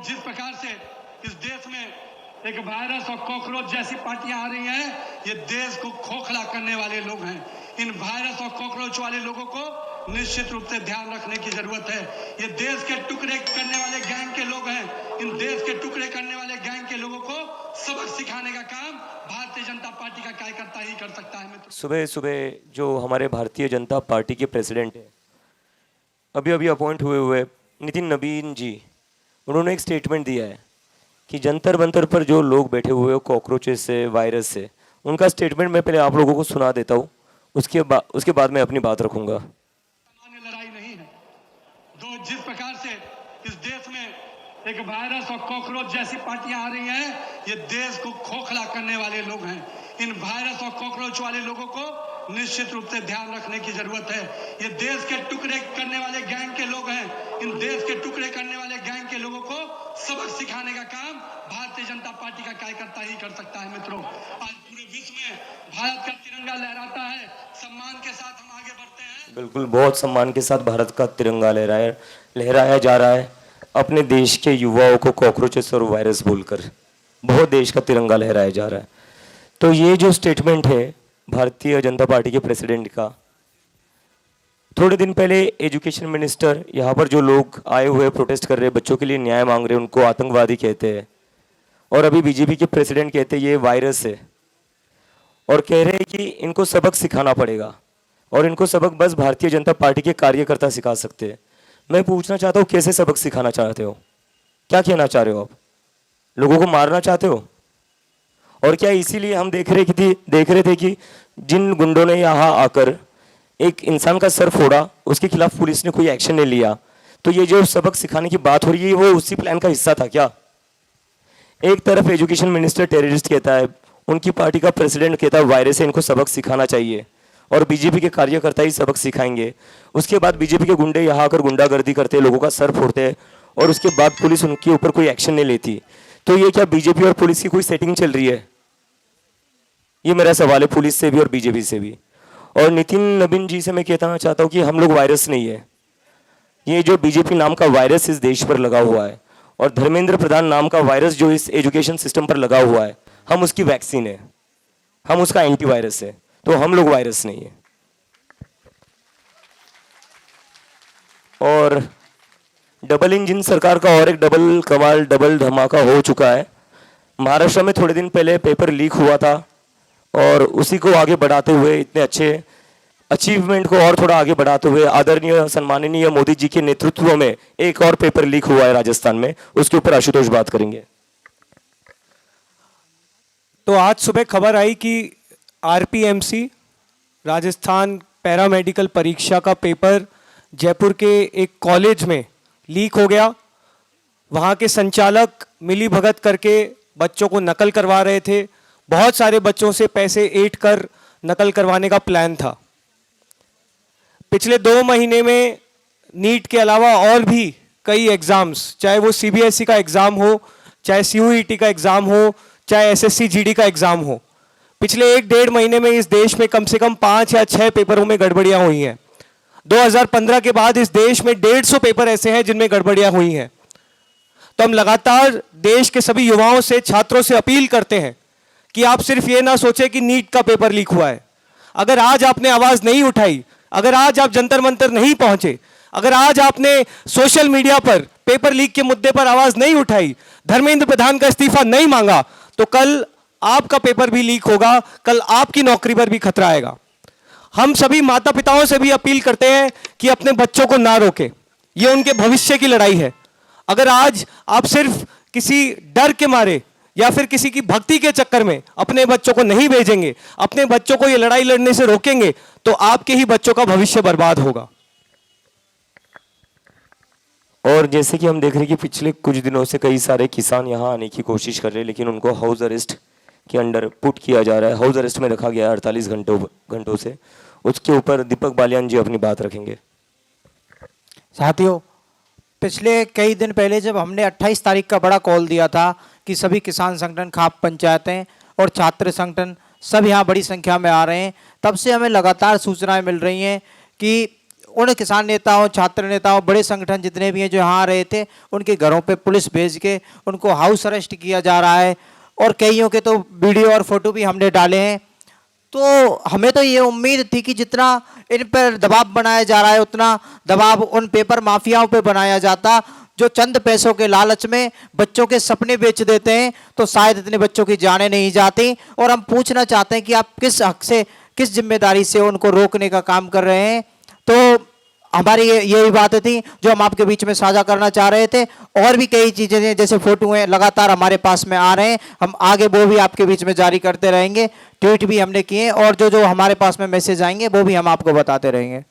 जिस प्रकार से इस देश में एक वायरस और कॉकरोच जैसी पार्टियां आ रही हैं, ये देश को खोखला करने वाले लोग हैं। इन वायरस और कॉकरोच वाले लोगों को निश्चित रूप से ध्यान रखने की जरूरत है। ये देश के टुकड़े करने वाले गैंग के लोग हैं। इन देश के टुकड़े करने वाले गैंग के लोगों को सबक सिखाने का काम भारतीय जनता पार्टी का कार्यकर्ता ही कर सकता है। मित्र, सुबह सुबह जो हमारे भारतीय जनता पार्टी के प्रेसिडेंट हैं, अभी अभी अपॉइंट हुए नितिन नबीन जी, उन्होंने एक स्टेटमेंट दिया है कि जंतर मंतर पर जो लोग बैठे हुए हो कॉकरोचेस से, वायरस से, उनका स्टेटमेंट मैं पहले आप लोगों को सुना देता हूँ, उसके बाद मैं अपनी बात रखूंगा। सामान्य लड़ाई नहीं है। जिस प्रकार से इस देश में एक वायरस और कॉकरोच जैसी पार्टियां आ रही हैं, ये देश को खोखला करने वाले लोग हैं। इन वायरस और कॉकरोच वाले लोगों को निश्चित रूप से ध्यान रखने की जरूरत है। ये देश के टुकड़े करने वाले गैंग के लोग हैं। इन देश के टुकड़े करने वाले गैंग के लोगों को सबक सिखाने का काम भारतीय जनता पार्टी का कार्यकर्ता ही कर सकता है। मित्रों, आज पूरे विश्व में भारत का तिरंगा लहराता है। सम्मान के साथ हम आगे बढ़ते हैं। बिल्कुल, बहुत सम्मान के साथ भारत का तिरंगा लहराया जा रहा है। अपने देश के युवाओं को कॉकरोचेस और वायरस बोलकर बहुत देश का तिरंगा लहराया जा रहा है। तो ये जो स्टेटमेंट है भारतीय जनता पार्टी के प्रेसिडेंट का, थोड़े दिन पहले एजुकेशन मिनिस्टर, यहाँ पर जो लोग आए हुए प्रोटेस्ट कर रहे हैं, बच्चों के लिए न्याय मांग रहे हैं, उनको आतंकवादी कहते हैं। और अभी बीजेपी के प्रेसिडेंट कहते हैं ये वायरस है, और कह रहे हैं कि इनको सबक सिखाना पड़ेगा, और इनको सबक बस भारतीय जनता पार्टी के कार्यकर्ता सिखा सकते हैं। मैं पूछना चाहता हूँ, कैसे सबक सिखाना चाहते हो? क्या कहना चाह रहे हो आप? लोगों को मारना चाहते हो? और क्या इसीलिए हम देख रहे थे कि जिन गुंडों ने यहाँ आकर एक इंसान का सर फोड़ा, उसके खिलाफ पुलिस ने कोई एक्शन नहीं लिया, तो ये जो सबक सिखाने की बात हो रही है, वो उसी प्लान का हिस्सा था क्या? एक तरफ एजुकेशन मिनिस्टर टेररिस्ट कहता है, उनकी पार्टी का प्रेसिडेंट कहता है वायरस है, इनको सबक सिखाना चाहिए, और बीजेपी के कार्यकर्ता ही सबक सिखाएंगे। उसके बाद बीजेपी के गुंडे यहाँ आकर गुंडागर्दी करते, लोगों का सर फोड़ते हैं, और उसके बाद पुलिस उनके ऊपर कोई एक्शन नहीं लेती। तो ये क्या बीजेपी और पुलिस की कोई सेटिंग चल रही है? ये मेरा सवाल है, पुलिस से भी और बीजेपी से भी। और नितिन नबीन जी से मैं कहना चाहता हूँ कि हम लोग वायरस नहीं है। ये जो बीजेपी नाम का वायरस इस देश पर लगा हुआ है, और धर्मेंद्र प्रधान नाम का वायरस जो इस एजुकेशन सिस्टम पर लगा हुआ है, हम उसकी वैक्सीन है, हम उसका एंटीवायरस है, तो हम लोग वायरस नहीं है। और डबल इंजन सरकार का और एक डबल कमाल, डबल धमाका हो चुका है। महाराष्ट्र में थोड़े दिन पहले पेपर लीक हुआ था, और उसी को आगे बढ़ाते हुए, इतने अच्छे अचीवमेंट को और थोड़ा आगे बढ़ाते हुए, आदरणीय सम्माननीय मोदी जी के नेतृत्व में एक और पेपर लीक हुआ है राजस्थान में। उसके ऊपर आशुतोष बात करेंगे। तो आज सुबह खबर आई कि आरपीएमसी राजस्थान पैरामेडिकल परीक्षा का पेपर जयपुर के एक कॉलेज में लीक हो गया। वहाँ के संचालक मिली भगत करके बच्चों को नकल करवा रहे थे। बहुत सारे बच्चों से पैसे ऐंठ कर नकल करवाने का प्लान था। पिछले 2 महीने में नीट के अलावा और भी कई एग्जाम्स, चाहे वो सीबीएसई का एग्ज़ाम हो, चाहे सीयूईटी का एग्ज़ाम हो, चाहे एसएससी जीडी का एग्ज़ाम हो, पिछले 1-1.5 महीने में इस देश में कम से कम 5 या 6 पेपरों में गड़बड़ियां हुई हैं। 2015 के बाद इस देश में 150 पेपर ऐसे हैं जिनमें गड़बड़ियां हुई हैं। तो हम लगातार देश के सभी युवाओं से, छात्रों से अपील करते हैं कि आप सिर्फ ये ना सोचें कि नीट का पेपर लीक हुआ है। अगर आज आपने आवाज़ नहीं उठाई, अगर आज आप जंतर मंतर नहीं पहुंचे, अगर आज आपने सोशल मीडिया पर पेपर लीक के मुद्दे पर आवाज़ नहीं उठाई, धर्मेंद्र प्रधान का इस्तीफा नहीं मांगा, तो कल आपका पेपर भी लीक होगा, कल आपकी नौकरी पर भी खतरा आएगा। हम सभी माता पिताओं से भी अपील करते हैं कि अपने बच्चों को ना रोकें, ये उनके भविष्य की लड़ाई है। अगर आज आप सिर्फ किसी डर के मारे या फिर किसी की भक्ति के चक्कर में अपने बच्चों को नहीं भेजेंगे, अपने बच्चों को ये लड़ाई लड़ने से रोकेंगे, तो आपके ही बच्चों का भविष्य बर्बाद होगा। और जैसे कि हम देख रहे हैं कि पिछले कुछ दिनों से कई सारे किसान यहाँ आने की कोशिश कर रहे हैं, लेकिन उनको हाउस अरेस्ट के अंडर पुट किया जा रहा है, हाउस अरेस्ट में रखा गया है 48 घंटों से। उसके ऊपर दीपक बालियान जी अपनी बात रखेंगे। साथियों, पिछले कई दिन पहले जब हमने 28 तारीख का बड़ा कॉल दिया था कि सभी किसान संगठन, खाप पंचायतें और छात्र संगठन सब यहाँ बड़ी संख्या में आ रहे हैं, तब से हमें लगातार सूचनाएं मिल रही हैं कि उन किसान नेताओं, छात्र नेताओं, बड़े संगठन जितने भी हैं जो यहाँ आ रहे थे, उनके घरों पे पुलिस भेज के उनको हाउस अरेस्ट किया जा रहा है, और कईयों के तो वीडियो और फोटो भी हमने डाले हैं। तो हमें तो ये उम्मीद थी कि जितना इन पर दबाव बनाया जा रहा है, उतना दबाव उन पेपर माफियाओं पे बनाया जाता जो चंद पैसों के लालच में बच्चों के सपने बेच देते हैं, तो शायद इतने बच्चों की जानें नहीं जाती। और हम पूछना चाहते हैं कि आप किस हक से, किस जिम्मेदारी से उनको रोकने का काम कर रहे हैं। तो हमारी यही बातें थी जो हम आपके बीच में साझा करना चाह रहे थे। और भी कई चीज़ें हैं, जैसे फोटो हैं लगातार हमारे पास में आ रहे हैं, हम आगे वो भी आपके बीच में जारी करते रहेंगे। ट्वीट भी हमने किए, और जो जो हमारे पास में मैसेज आएंगे वो भी हम आपको बताते रहेंगे।